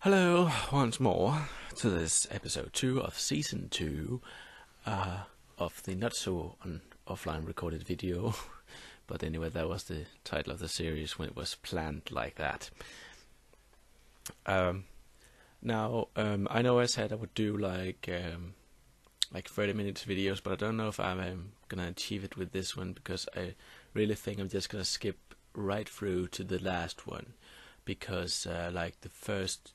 Hello, once more to this episode 2 of season 2 of the not so offline recorded video. But anyway, that was the title of the series when it was planned like that. Now, I know I said I would do like 30 minutes videos, but I don't know if I'm gonna achieve it with this one, because I really think I'm just gonna skip right through to the last one, because the first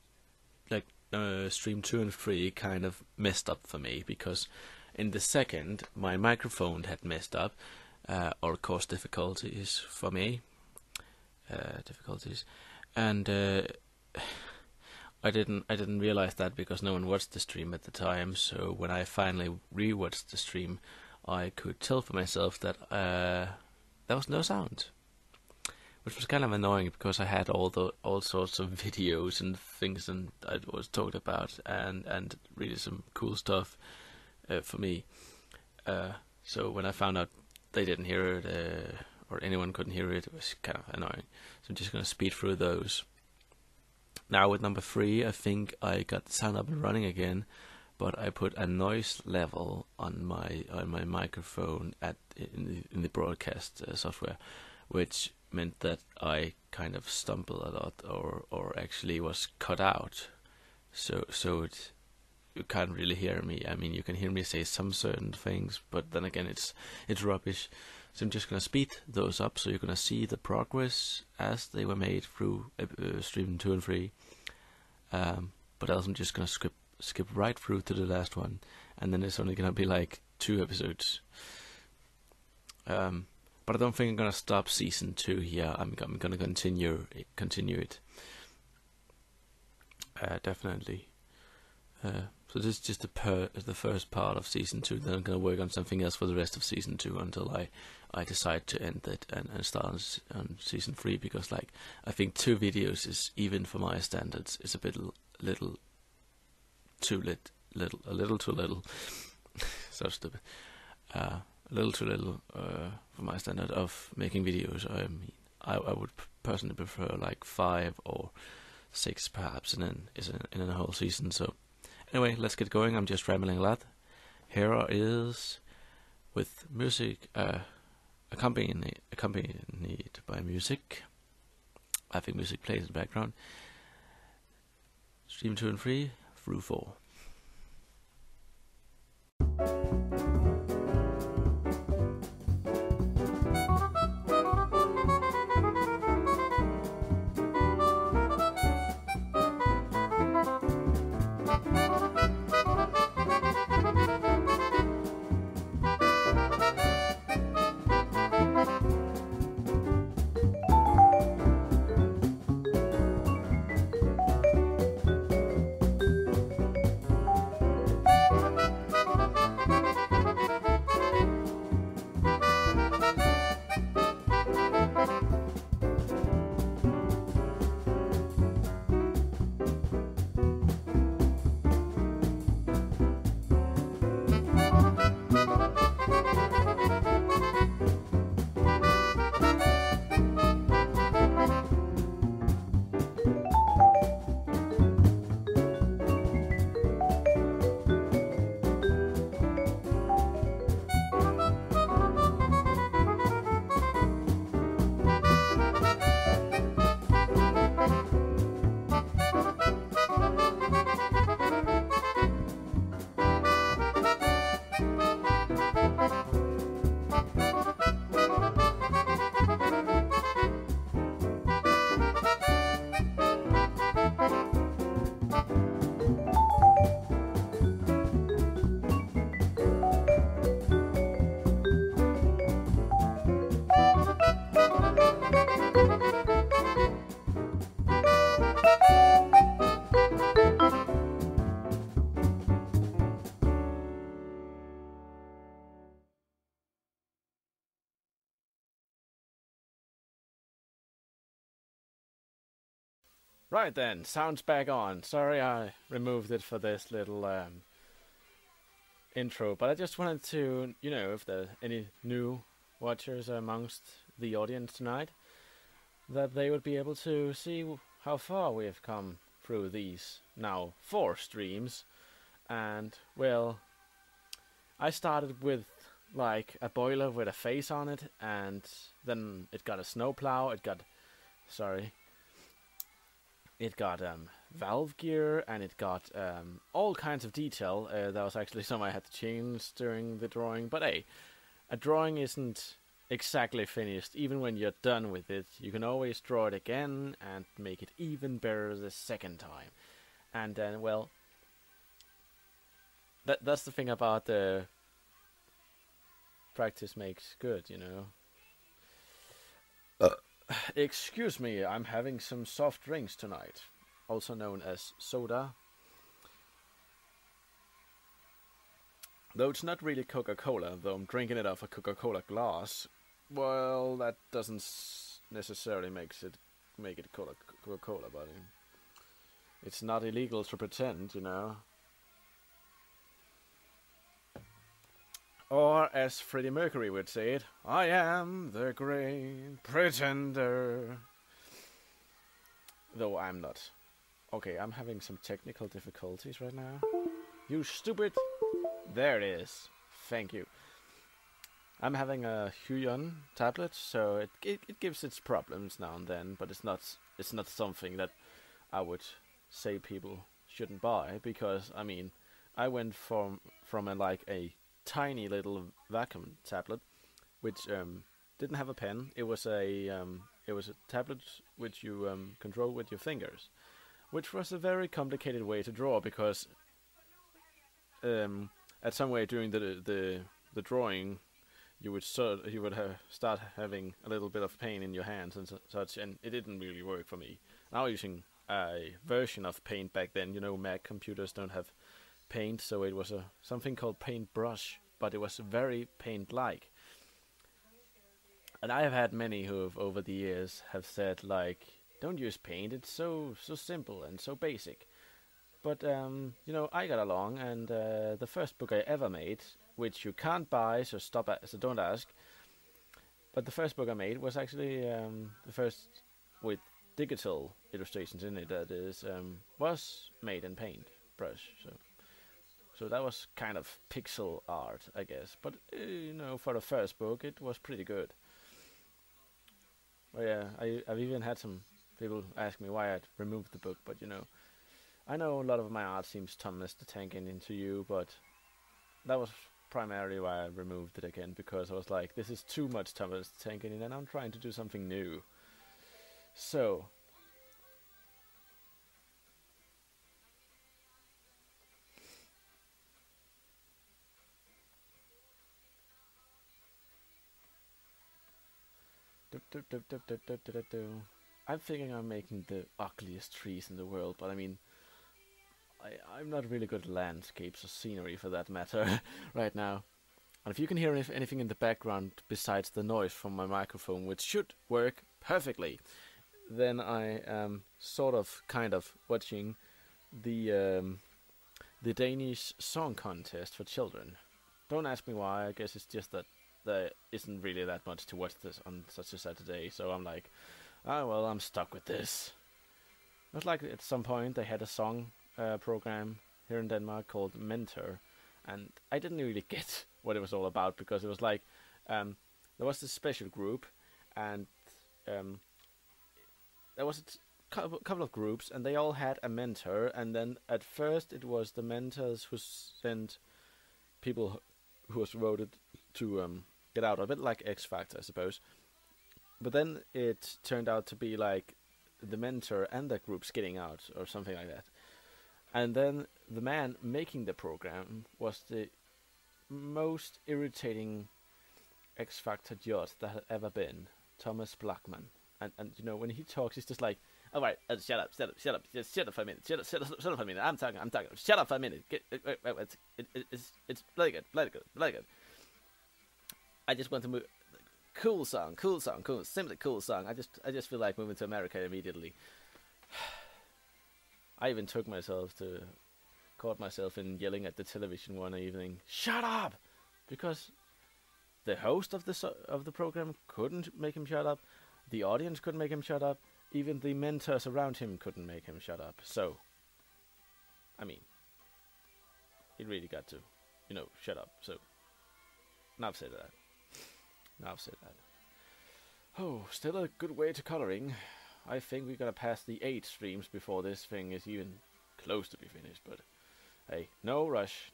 stream 2 and 3 kind of messed up for me, because in the second my microphone had messed up or caused difficulties for me, and I didn't realize that because no one watched the stream at the time. So when I finally rewatched the stream, I could tell for myself that there was no sound, which was kind of annoying, because I had all sorts of videos and things and I was talked about and really some cool stuff for me. So when I found out they didn't hear it or anyone couldn't hear it, it was kind of annoying. So I'm just gonna speed through those. Now with number 3, I think I got the sound up and running again, but I put a noise level on my microphone in the broadcast software, which meant that I kind of stumbled a lot, or actually was cut out. So you can't really hear me. I mean, you can hear me say some certain things, but then again, it's rubbish. So I'm just gonna speed those up, so you're gonna see the progress as they were made through stream 2 and 3. But else I'm just gonna skip right through to the last one, and then it's only gonna be like 2 episodes. But I don't think I'm gonna stop season 2 here. I'm gonna continue it. Definitely. So this is just the first part of season 2. Then I'm gonna work on something else for the rest of season 2 until I decide to end it and start on season 3. Because I think 2 videos is, even for my standards, is a little too little. So stupid. A little too little for my standard of making videos. I mean, I would personally prefer 5 or 6 perhaps, and then in a whole season. So anyway, let's get going. I'm just rambling a lot. Here is, with music accompanied by music. I think music plays in the background. Stream 2 and 3 through 4. Right then, sound's back on. Sorry I removed it for this little intro, but I just wanted to, if there are any new watchers amongst the audience tonight, that they would be able to see how far we have come through these now 4 streams, and well, I started with like a boiler with a face on it, and then it got a snowplow, it got valve gear, and it got all kinds of detail. That was actually something I had to change during the drawing, but hey, a drawing isn't exactly finished. Even when you're done with it, you can always draw it again and make it even better the second time. And then, well, that's the thing about the practice makes good, you know. Excuse me, I'm having some soft drinks tonight, also known as soda. Though it's not really Coca-Cola, though I'm drinking it off a Coca-Cola glass. Well, that doesn't necessarily make it Coca-Cola, but it's not illegal to pretend, you know. Or, as Freddie Mercury would say it, I am the great pretender. Though I'm not. Okay, I'm having some technical difficulties right now. You stupid... There it is. Thank you. I'm having a Huion tablet, so it gives its problems now and then, but it's not something that I would say people shouldn't buy, because I mean, I went from a tiny little vacuum tablet, which didn't have a pen. It was a tablet which you control with your fingers, which was a very complicated way to draw, because at some way during the drawing, you would start having a little bit of pain in your hands and such, and it didn't really work for me. Now using a version of Paint back then, you know, Mac computers don't have Paint, so it was something called Paintbrush, but it was very Paint-like. And I have had many who have over the years have said, like, don't use Paint, it's so simple and so basic. But you know, I got along, and the first book I ever made, which you can't buy, so don't ask. But the first book I made was actually the first with digital illustrations in it. That is, was made in Paintbrush. So that was kind of pixel art, I guess. But you know, for the first book, it was pretty good. Well, yeah, I've even had some people ask me why I'd removed the book, but you know, I know a lot of my art seems Thomas the Tank Engine to you, but that was primarily why I removed it again, because I was like, this is too much Thomas the Tank Engine, and I'm trying to do something new. So, I'm thinking I'm making the ugliest trees in the world, but I mean, I'm not really good at landscapes or scenery for that matter right now. And if you can hear anything in the background besides the noise from my microphone, which should work perfectly, then I am kind of watching the Danish song contest for children. Don't ask me why. I guess it's just that there isn't really that much to watch this on such a Saturday, so I'm like, oh well, I'm stuck with this. It was like at some point they had a song program here in Denmark called Mentor, and I didn't really get what it was all about, because it was like there was this special group, and there was a couple of groups, and they all had a mentor, and then at first it was the mentors who sent people who was voted to get out, a bit like X Factor, I suppose. But then it turned out to be like the mentor and the groups getting out, or something like that. And then the man making the program was the most irritating X Factor judge that had ever been, Thomas Blackman. And you know, when he talks, it's just like, all right, shut up, just shut up for a minute, shut up for a minute, I'm talking, shut up for a minute, it's bloody good. I just want to move, cool song, simply cool song, I just feel like moving to America immediately. I even caught myself in yelling at the television one evening, shut up! Because the host of the program couldn't make him shut up, the audience couldn't make him shut up, even the mentors around him couldn't make him shut up. So, I mean, he really got to, shut up. So, now I've said that. Oh, still a good way to coloring. I think we're gonna pass the 8 streams before this thing is even close to be finished, but hey, no rush.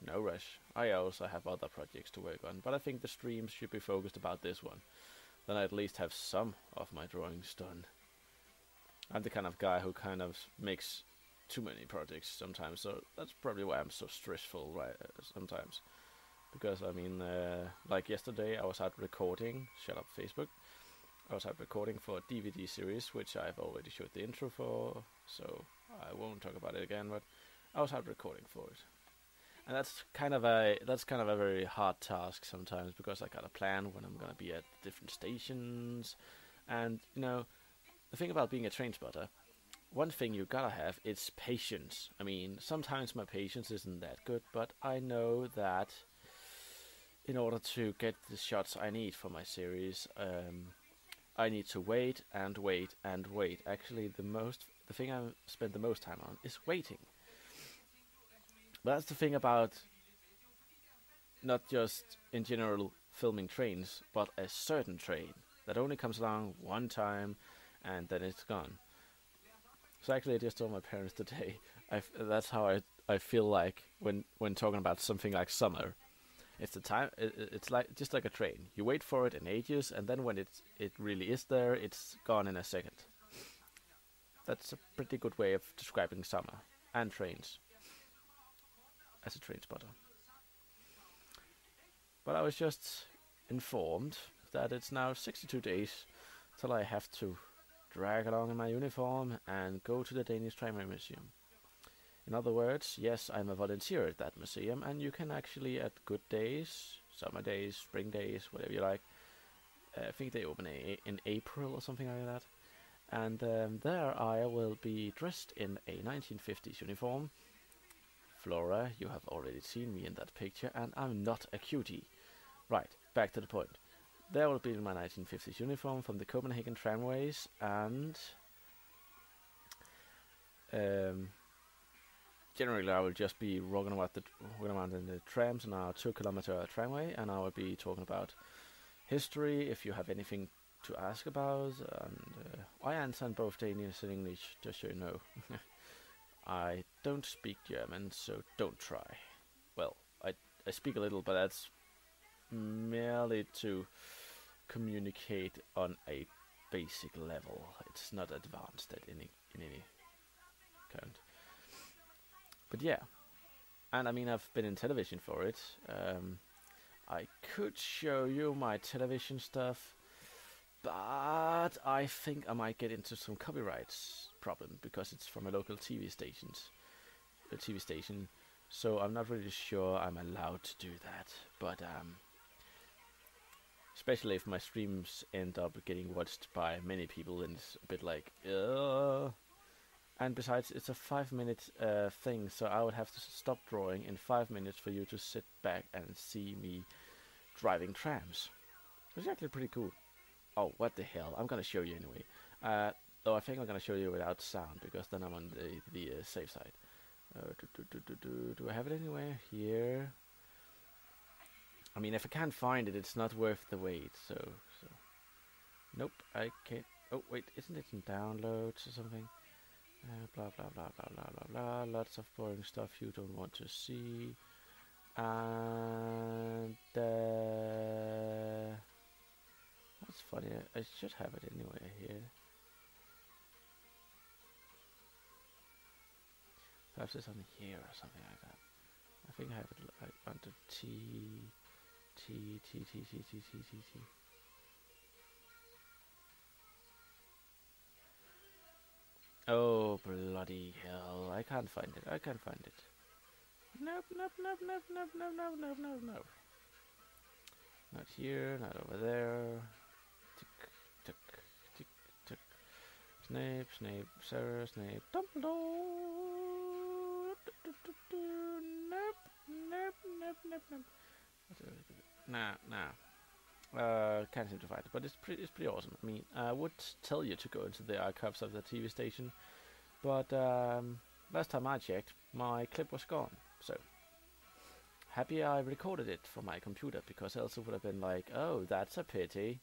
I also have other projects to work on, but I think the streams should be focused about this one. Then I at least have some of my drawings done. I'm the kind of guy who kind of makes too many projects sometimes, so that's probably why I'm so stressful sometimes. Because, I mean, like yesterday I was out recording, shut up Facebook, I was out recording for a DVD series, which I've already showed the intro for, so I won't talk about it again, but I was out recording for it. And that's kind of a very hard task sometimes, because I gotta plan when I'm gonna be at different stations. And, the thing about being a train spotter, one thing you gotta have is patience. I mean, sometimes my patience isn't that good, but I know that in order to get the shots I need for my series, I need to wait and wait and wait. Actually, the thing I spend the most time on is waiting. But that's the thing about not just in general filming trains, but a certain train that only comes along one time and then it's gone. So actually, I just told my parents today, that's how I feel like when talking about something like summer. It's the time. It's like just like a train. You wait for it in ages, and then when it really is there, it's gone in a second. That's a pretty good way of describing summer and trains as a train spotter. But I was just informed that it's now 62 days till I have to drag along in my uniform and go to the Danish Tramway Museum. In other words, yes, I'm a volunteer at that museum, and you can actually, at good days, summer days, spring days, whatever you like, I think they open in April or something like that, and there I will be dressed in a 1950s uniform. Flora, you have already seen me in that picture, and I'm not a cutie. Right, back to the point. There will be in my 1950s uniform from the Copenhagen tramways, and generally I will just be walking around in the trams on our 2-kilometer tramway, and I will be talking about history, if you have anything to ask about, and I answer in both Danish and English, just so you know. I don't speak German, so don't try. Well, I speak a little, but that's merely to communicate on a basic level. It's not advanced in any kind. But yeah, and I mean, I've been in television for it. I could show you my television stuff, but I think I might get into some copyrights problem because it's from a local TV station. So I'm not really sure I'm allowed to do that. But especially if my streams end up getting watched by many people, and it's a bit like, and besides, it's a 5-minute thing, so I would have to stop drawing in 5 minutes for you to sit back and see me driving trams. It's actually pretty cool. Oh, what the hell? I'm gonna show you anyway. Though I think I'm gonna show you without sound, because then I'm on the safe side. Do I have it anywhere? Here. I mean, if I can't find it, it's not worth the wait, so. Nope, I can't. Oh, wait, isn't it in downloads or something? Blah blah blah blah blah blah blah. Lots of boring stuff you don't want to see. And that's funny. I should have it anywhere here. Perhaps it's on here or something like that. I think I have it like under T. Oh, bloody hell. I can't find it. Nope. Not here, not over there. Tick, tick. Snape, Sarah, Snape, Dumbledore. Nope. Nah. Can't seem to find it, but it's pretty awesome. I mean, I would tell you to go into the archives of the TV station, but last time I checked, my clip was gone. So happy I recorded it from my computer, because else it would have been like, oh, that's a pity.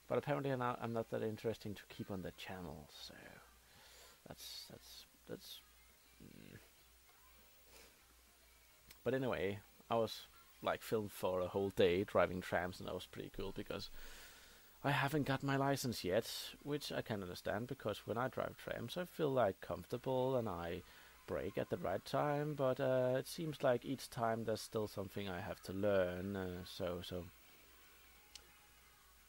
But apparently I'm not that interesting to keep on the channel, so that's. But anyway, I was like filmed for a whole day driving trams, and that was pretty cool because I haven't got my license yet, which I can understand because when I drive trams I feel like comfortable and I brake at the right time, but it seems like each time there's still something I have to learn, so.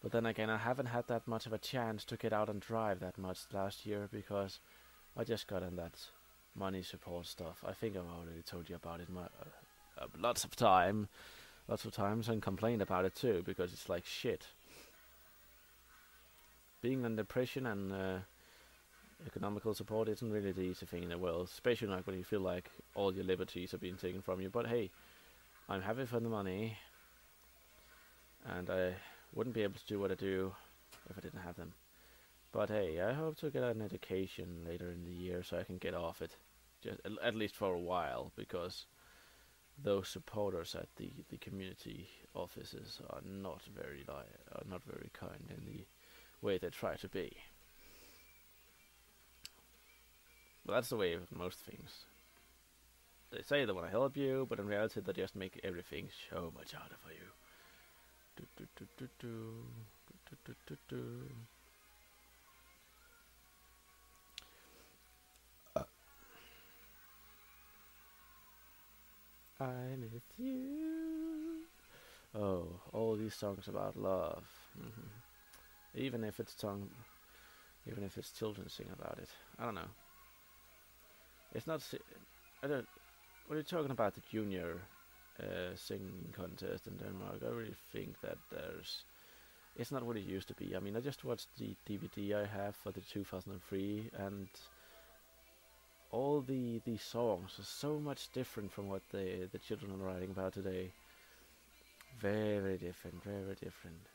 But then again, I haven't had that much of a chance to get out and drive that much last year because I just got in that money support stuff. I think I've already told you about it lots of times, and complained about it too, because it's like shit. Being in depression and economical support isn't really the easy thing in the world, especially like when you feel like all your liberties are being taken from you. But hey, I'm happy for the money, and I wouldn't be able to do what I do if I didn't have them. But hey, I hope to get an education later in the year so I can get off it, just at least for a while, because those supporters at the community offices are not very kind in the way they try to be. But that's the way with most things. They say they want to help you, but in reality they just make everything so much harder for you. I miss you. Oh, all these songs about love. Even if it's children sing about it. I don't know. It's not. I don't. When you're talking about the junior singing contest in Denmark, I really think that it's not what it used to be. I mean, I just watched the DVD I have for the 2003, and all the songs are so much different from what the children are writing about today. Very different, very different.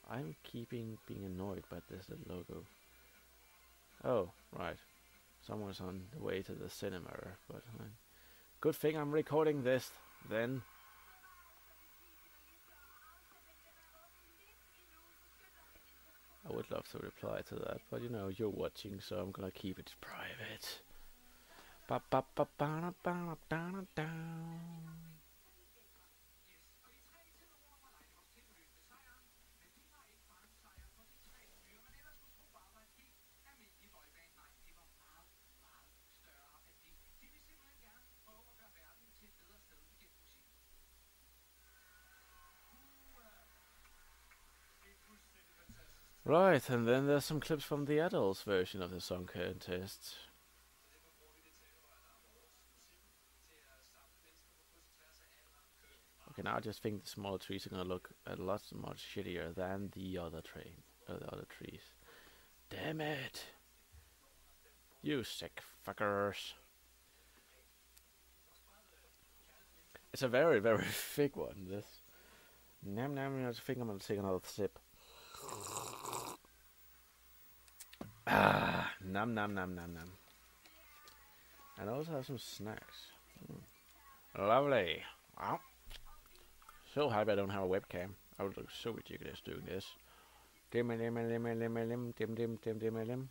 I'm keeping being annoyed by this little logo. Oh, right. Someone's on the way to the cinema, but good thing I'm recording this then. I would love to reply to that, but you know, you're watching, so I'm gonna keep it private. Right, and then there's some clips from the adults version of the song contest. Okay, now I just think the smaller trees are gonna look a lot much shittier than the other trees. Damn it! You sick fuckers! It's a very, very thick one, this. Nam nam, I think I'm gonna take another sip. Ah, nam nam nam nam nam. And I also have some snacks. Lovely. Wow. So happy I don't have a webcam. I would look so ridiculous doing this. Dim dim dim dim dim dim dim dim dim dim dim.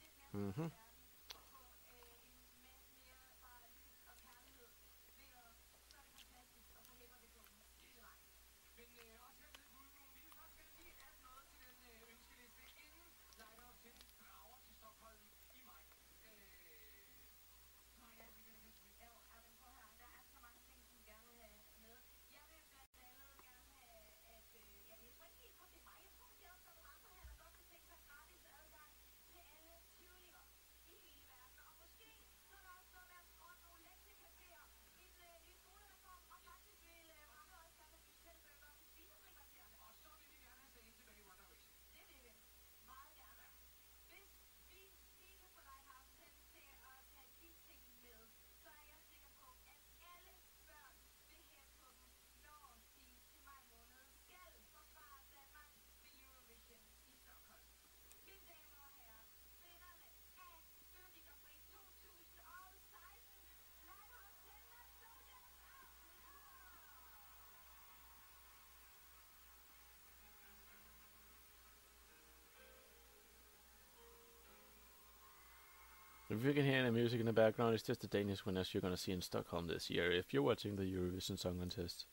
If you can hear any music in the background, it's just the Danish winners you're gonna see in Stockholm this year if you're watching the Eurovision Song Contest.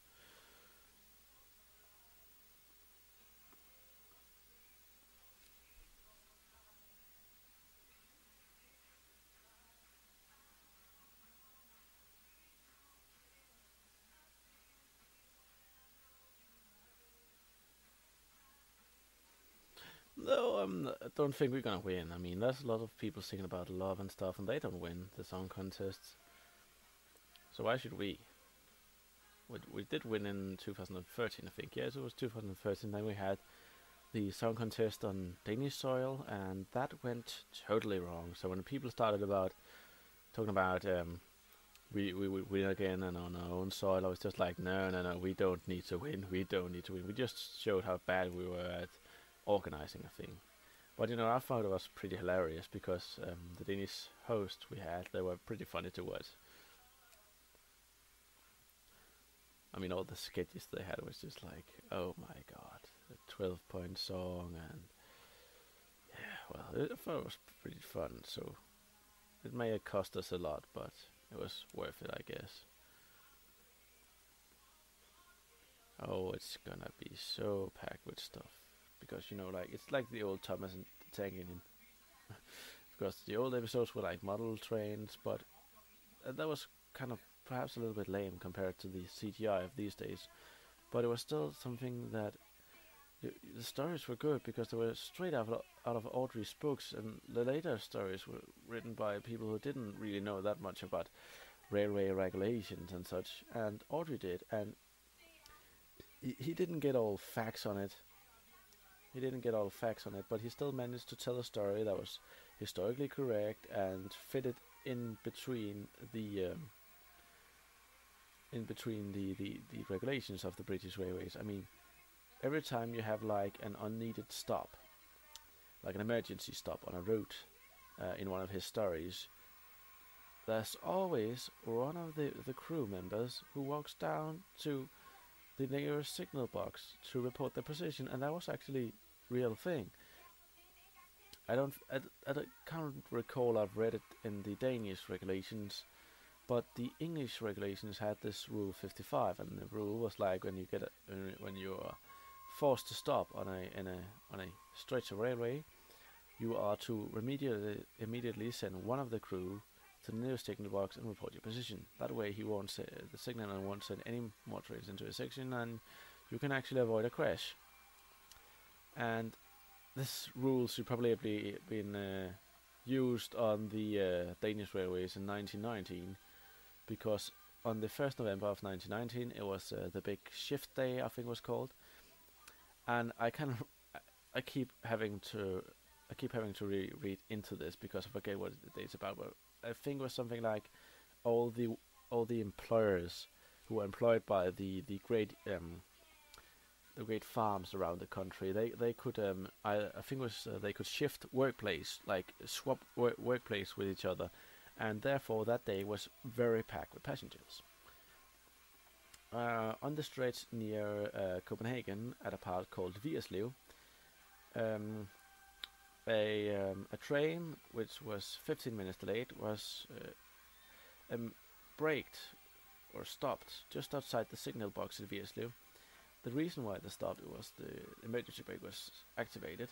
No, I don't think we're gonna win. I mean, there's a lot of people singing about love and stuff, and they don't win the song contests. So why should we? We did win in 2013, I think. Yes, it was 2013. Then we had the song contest on Danish soil, and that went totally wrong. So when people started about talking about we win again and on our own soil, I was just like, no, we don't need to win. We don't need to win. We just showed how bad we were at organizing a thing. But I thought it was pretty hilarious because the Danish hosts we had, they were pretty funny to watch. I mean, all the sketches they had was just like, oh my god, a 12-point song, and yeah, well, I thought it was pretty fun. So it may have cost us a lot, but it was worth it, I guess. Oh, it's gonna be so packed with stuff because like it's like the old Thomas and the Tank Engine. Because the old episodes were like model trains, but that was kind of perhaps a little bit lame compared to the CGI of these days. But it was still something that the stories were good because they were straight out of Audrey's books, and the later stories were written by people who didn't really know that much about railway regulations and such. And Audrey did, and he didn't get all facts on it. He didn't get all facts on it, but he still managed to tell a story that was historically correct and fitted in between the the regulations of the British Railways. I mean, every time you have like an unneeded stop, like an emergency stop on a route, in one of his stories, there's always one of the crew members who walks down to the nearest signal box to report their position, and that was actually real thing. I can't recall I've read it in the Danish regulations, but the English regulations had this rule 55, and the rule was like when you're forced to stop on a stretch of railway, you are to immediately send one of the crew to the nearest signal box and report your position. That way, the signaler won't send any more trains into a section, and you can actually avoid a crash. And this rule should probably have been used on the Danish railways in 1919, because on the 1st November of 1919, it was the big shift day, I think it was called, and I keep having to read into this because I forget what the date's about, but I think it was something like all the employers who were employed by the great farms around the country, they could I think it was they could shift workplace, like swap workplace with each other, and therefore that day was very packed with passengers. On the stretch near Copenhagen, at a part called Vierslev, a train which was 15 minutes delayed was braked or stopped just outside the signal box at Vierslev. The reason why they stopped was the emergency brake was activated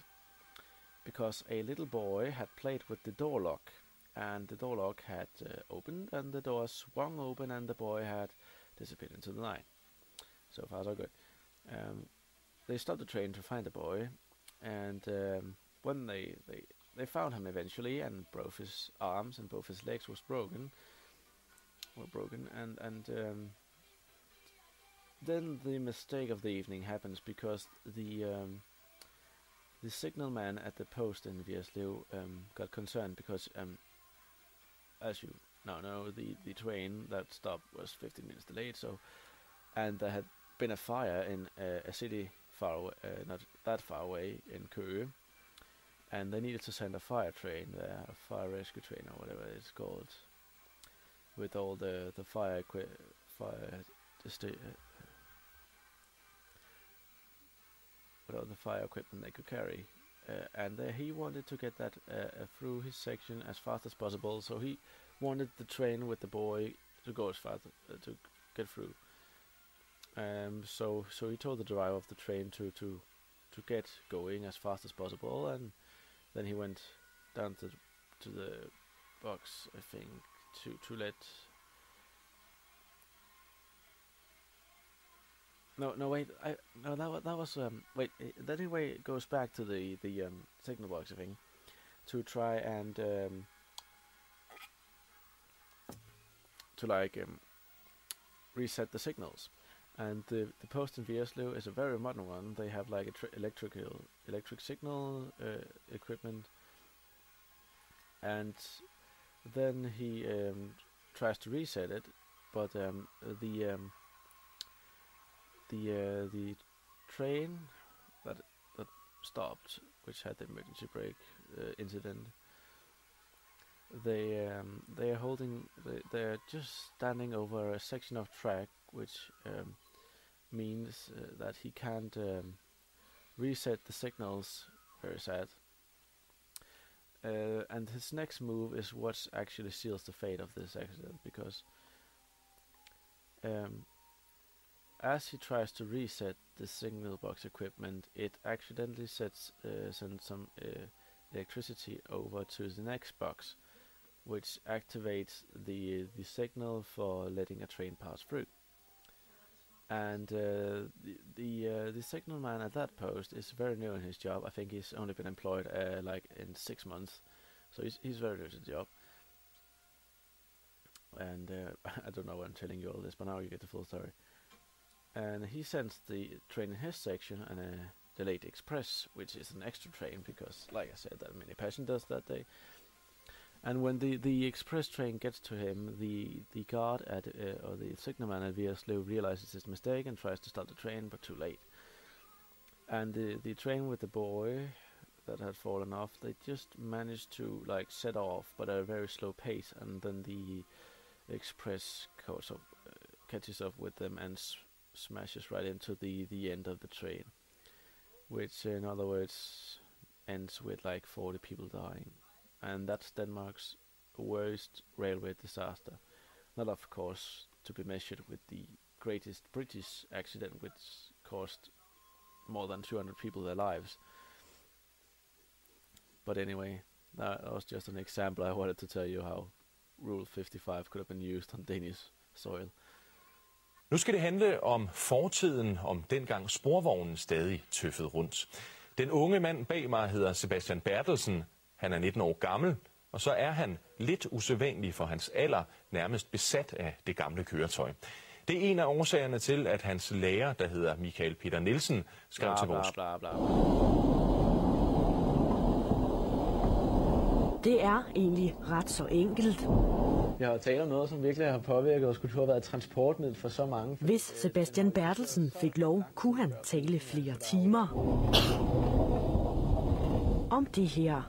because a little boy had played with the door lock, and the door lock had opened, and the door swung open, and the boy had disappeared into the night. So far, so good. They stopped the train to find the boy, and when they found him eventually, and both his arms and both his legs were broken, and then the mistake of the evening happens because the signalman at the post in Vierslev got concerned because, as you now know, the train that stopped was 15 minutes delayed. So, and there had been a fire in a city far away, not that far away, in Køge, and they needed to send a fire train there, a fire rescue train or whatever it's called, with all the fire with all the fire equipment they could carry. and he wanted to get that through his section as fast as possible. So he wanted the train with the boy to go as fast to get through. So he told the driver of the train to get going as fast as possible, and then he went down to the box, I think, to let. No, wait. That was wait. Then he goes back to the signal box, I think, to try and to reset the signals. And the post in Vigerslev is a very modern one. They have like a electric signal equipment, and then he tries to reset it, but the train that stopped, which had the emergency brake incident, they're just standing over a section of track, which means that he can't reset the signals. Very sad. And his next move is what actually seals the fate of this accident, because as he tries to reset the signal box equipment, it accidentally sends some electricity over to the next box, which activates the signal for letting a train pass through. And the signal man at that post is very new in his job. I think he's only been employed like in 6 months, so he's very new to the job. And I don't know why I'm telling you all this, but now you get the full story. And he sends the train in his section and a delayed express, which is an extra train because, like I said, there are many passengers that day. And when the express train gets to him, the guard at or the signalman at Vigerslev realizes his mistake and tries to start the train, but too late. And the train with the boy that had fallen off, they just managed to like set off, but at a very slow pace, and then the express catches up with them and smashes right into the end of the train, which in other words ends with like 40 people dying. And that's Denmark's worst railway disaster. Not, of course, to be measured with the greatest British accident, which cost more than 200 people their lives. But anyway, that was just an example. I wanted to tell you how Rule 55 could have been used on Danish soil. Nu skal det handle om fortiden, om dengang sporvognen stadig tøffede rundt. Den unge mand bag mig hedder Sebastian Berthelsen. Han er 19 år gammel, og så er han lidt usædvanlig for hans alder, nærmest besat af det gamle køretøj. Det er en af årsagerne til, at hans lærer, der hedder Michael Peter Nielsen, skrev til vores... Det er egentlig ret så enkelt. Jeg har talt om noget, som virkelig har påvirket os kultur, har været transportmiddel for så mange. Hvis Sebastian Berthelsen fik lov, kunne han tale flere timer om det her.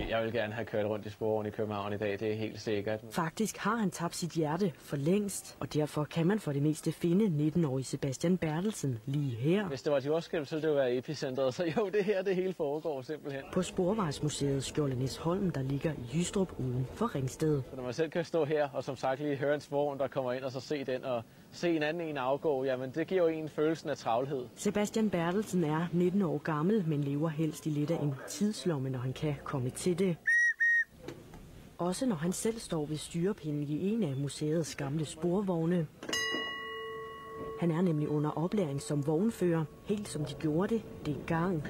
Jeg vil gerne have kørt rundt i sporvogn i København i dag, det er helt sikkert. Faktisk har han tabt sit hjerte for længst, og derfor kan man for det meste finde 19-årige Sebastian Berthelsen lige her. Hvis det var et jordskælv, så ville det jo være epicentret, så jo, det her, det hele foregår simpelthen. På Sporvejsmuseet Skjoldenæsholm, der ligger i Jystrup uden for Ringsted. Så når man selv kan stå her og som sagt lige høre en sporvogn, der kommer ind og så se den og se en anden afgå, jamen det giver jo en følelsen af travlhed. Sebastian Berthelsen er 19 år gammel, men lever helst i lidt af en tidslomme, når han kan komme til det. Også når han selv står ved styrepinden i en af museets gamle sporvogne. Han er nemlig under oplæring som vognfører, helt som de gjorde det dengang.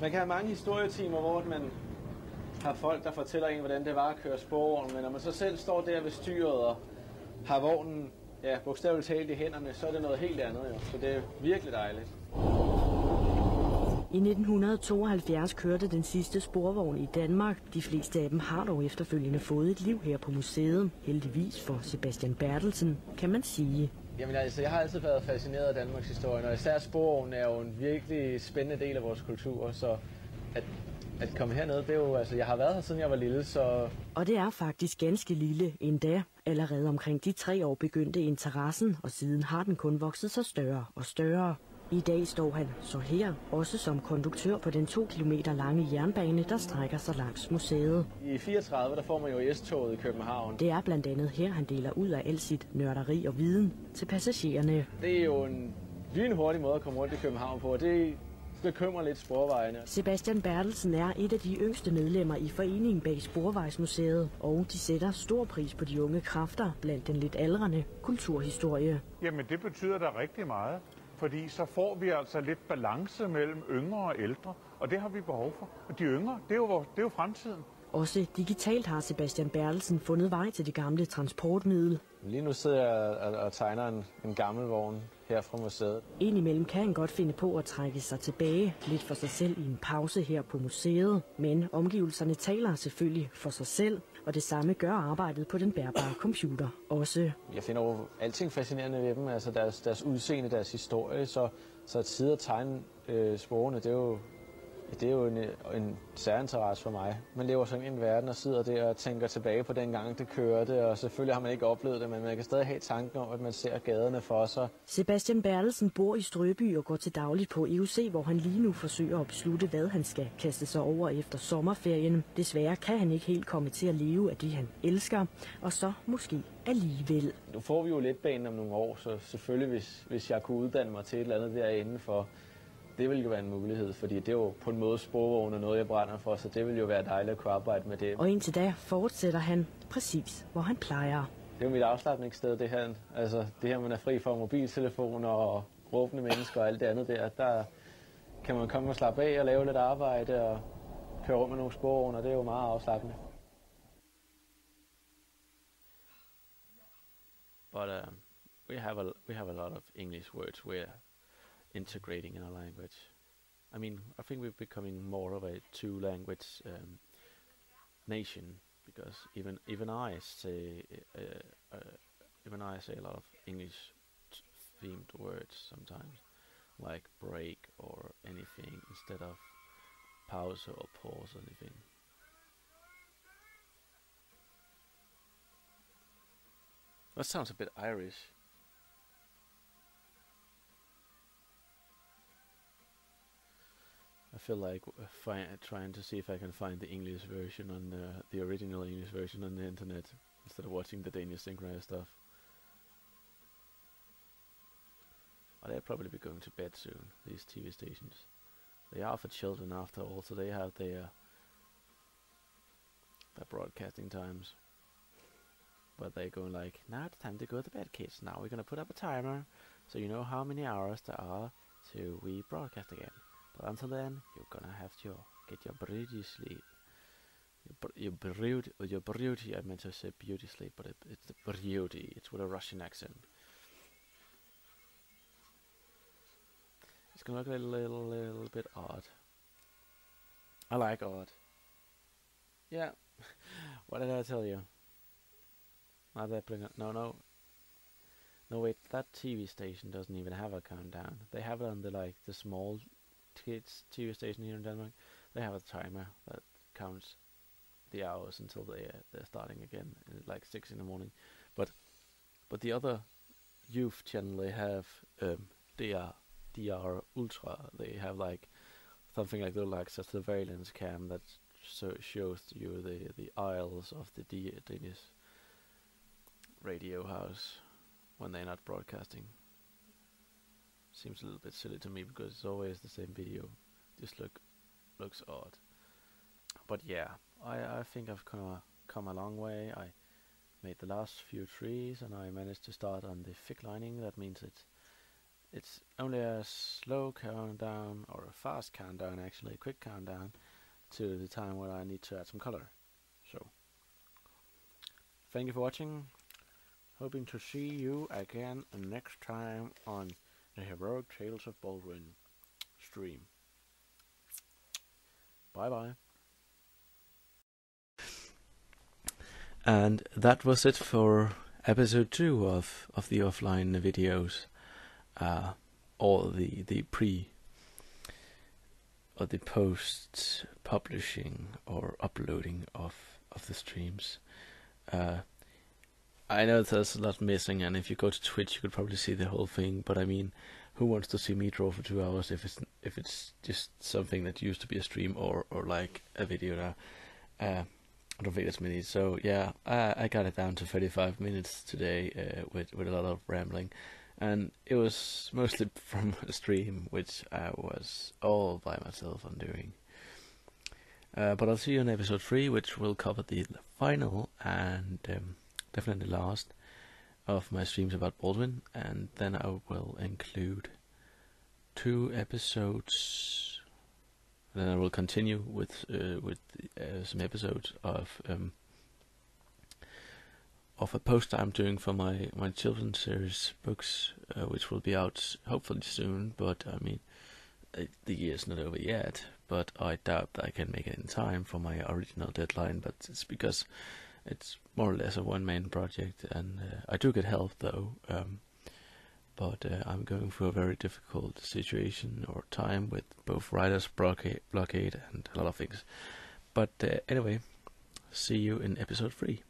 Man kan have mange historietimer, hvor man har folk, der fortæller en, hvordan det var at køre sporvogn, men når man så selv står der ved styret og har vognen bogstaveligt talt i hænderne, så er det noget helt andet, jo. Så det er virkelig dejligt. I 1972 kørte den sidste sporvogn i Danmark. De fleste af dem har dog efterfølgende fået et liv her på museet. Heldigvis for Sebastian Berthelsen, kan man sige. Jamen altså, jeg har altid været fascineret af Danmarks historie, og især sporvognen er jo en virkelig spændende del af vores kultur, så at at komme herned, det er jo, altså jeg har været her siden jeg var lille, så... Og det er faktisk ganske lille endda. Allerede omkring de 3 år begyndte interessen, og siden har den kun vokset sig større og større. I dag står han så her, også som konduktør på den 2 kilometer lange jernbane, der strækker sig langs museet. I 34, der får man jo S-toget i København. Det er blandt andet her, han deler ud af al sit nørderi og viden til passagererne. Det er jo en lynhurtig måde at komme rundt i København på, og det bekymrer lidt Sporvejene. Sebastian Berthelsen er et af de yngste medlemmer i foreningen bag Sporvejsmuseet, og de sætter stor pris på de unge kræfter blandt den lidt aldrende kulturhistorie. Jamen det betyder da rigtig meget, fordi så får vi altså lidt balance mellem yngre og ældre, og det har vi behov for. Og de yngre, det er jo fremtiden. Også digitalt har Sebastian Berthelsen fundet vej til det gamle transportmiddel. Lige nu sidder jeg og tegner en gammel vogn her fra museet. Indimellem kan han godt finde på at trække sig tilbage, lidt for sig selv i en pause her på museet. Men omgivelserne taler selvfølgelig for sig selv, og det samme gør arbejdet på den bærbare computer også. Jeg finder jo alting fascinerende ved dem, altså deres udseende, deres historie, så at sidde og tegne sporene, det er jo en særinteresse for mig. Man lever sådan i en verden og sidder der og tænker tilbage på den gang, det kørte, og selvfølgelig har man ikke oplevet det, men man kan stadig have tanken om, at man ser gaderne for sig. Sebastian Berthelsen bor i Strøby og går til dagligt på EUC, hvor han lige nu forsøger at beslutte, hvad han skal kaste sig over efter sommerferien. Desværre kan han ikke helt komme til at leve af det, han elsker, og så måske alligevel. Nu får vi jo lidt banen om nogle år, så selvfølgelig, hvis jeg kunne uddanne mig til et eller andet derinde for... Det vil jo være en mulighed, fordi det er jo på en måde sporvogn og noget, jeg brænder for, så det vil jo være dejligt at kunne arbejde med det. Og indtil da fortsætter han præcis, hvor han plejer. Det er jo mit afslapningssted, det her. Altså det her, man er fri for mobiltelefoner og råbende mennesker og alt det andet der kan man komme og slappe af og lave lidt arbejde og køre rundt med nogle sporvogne, og det er jo meget afslappende. But we have a lot of English words we're integrating in our language. I mean, I think we're becoming more of a two-language nation, because even I say a lot of English themed words sometimes, like break or anything instead of pause or pause or anything. That sounds a bit Irish. I feel like trying to see if I can find the English version on the original English version on the internet instead of watching the Danish synchronized stuff. But they'll probably be going to bed soon, these TV stations. They are for children after all, so they have their broadcasting times. But they're going like, now it's time to go to bed, kids. Now we're gonna put up a timer, so you know how many hours there are till we broadcast again. But until then, you're gonna have to get your beauty sleep. Your beauty, I meant to say beauty sleep, but it's the beauty. It's with a Russian accent. It's gonna look a little bit odd. I like odd. Yeah. What did I tell you? No, wait, that TV station doesn't even have a countdown. They have it on the small kids TV station here in Denmark. They have a timer that counts the hours until they're starting again at like 6 in the morning. But the other youth channel, they have DR Ultra. They have like something like a surveillance cam that shows you the aisles of the Danish radio house when they're not broadcasting. Seems a little bit silly to me because it's always the same video. Just looks odd. But yeah, I think I've come a long way. I made the last few trees and I managed to start on the thick lining. That means it's only a slow countdown, or a fast countdown actually, a quick countdown to the time where I need to add some color. So thank you for watching. Hoping to see you again next time on the Heroic Tales of Baldwin stream. Bye bye. And that was it for episode 2 of the offline videos, or the the post publishing or uploading of the streams. I know there's a lot missing, and if you go to Twitch, you could probably see the whole thing. But I mean, who wants to see me draw for 2 hours if it's just something that used to be a stream or like a video now? I don't think that's many. So yeah, I got it down to 35 minutes today with a lot of rambling, and it was mostly from a stream which I was all by myself on doing. But I'll see you in episode 3, which will cover the final and definitely last of my streams about Baldwin, and then I will include 2 episodes. And then I will continue with some episodes of a post I'm doing for my children's series books, which will be out hopefully soon. But I mean, the year's not over yet. But I doubt that I can make it in time for my original deadline. But it's because it's more or less a one-man project, and I do get help though. But I'm going through a very difficult situation or time with both writer's blockade and a lot of things. But anyway, see you in episode 3.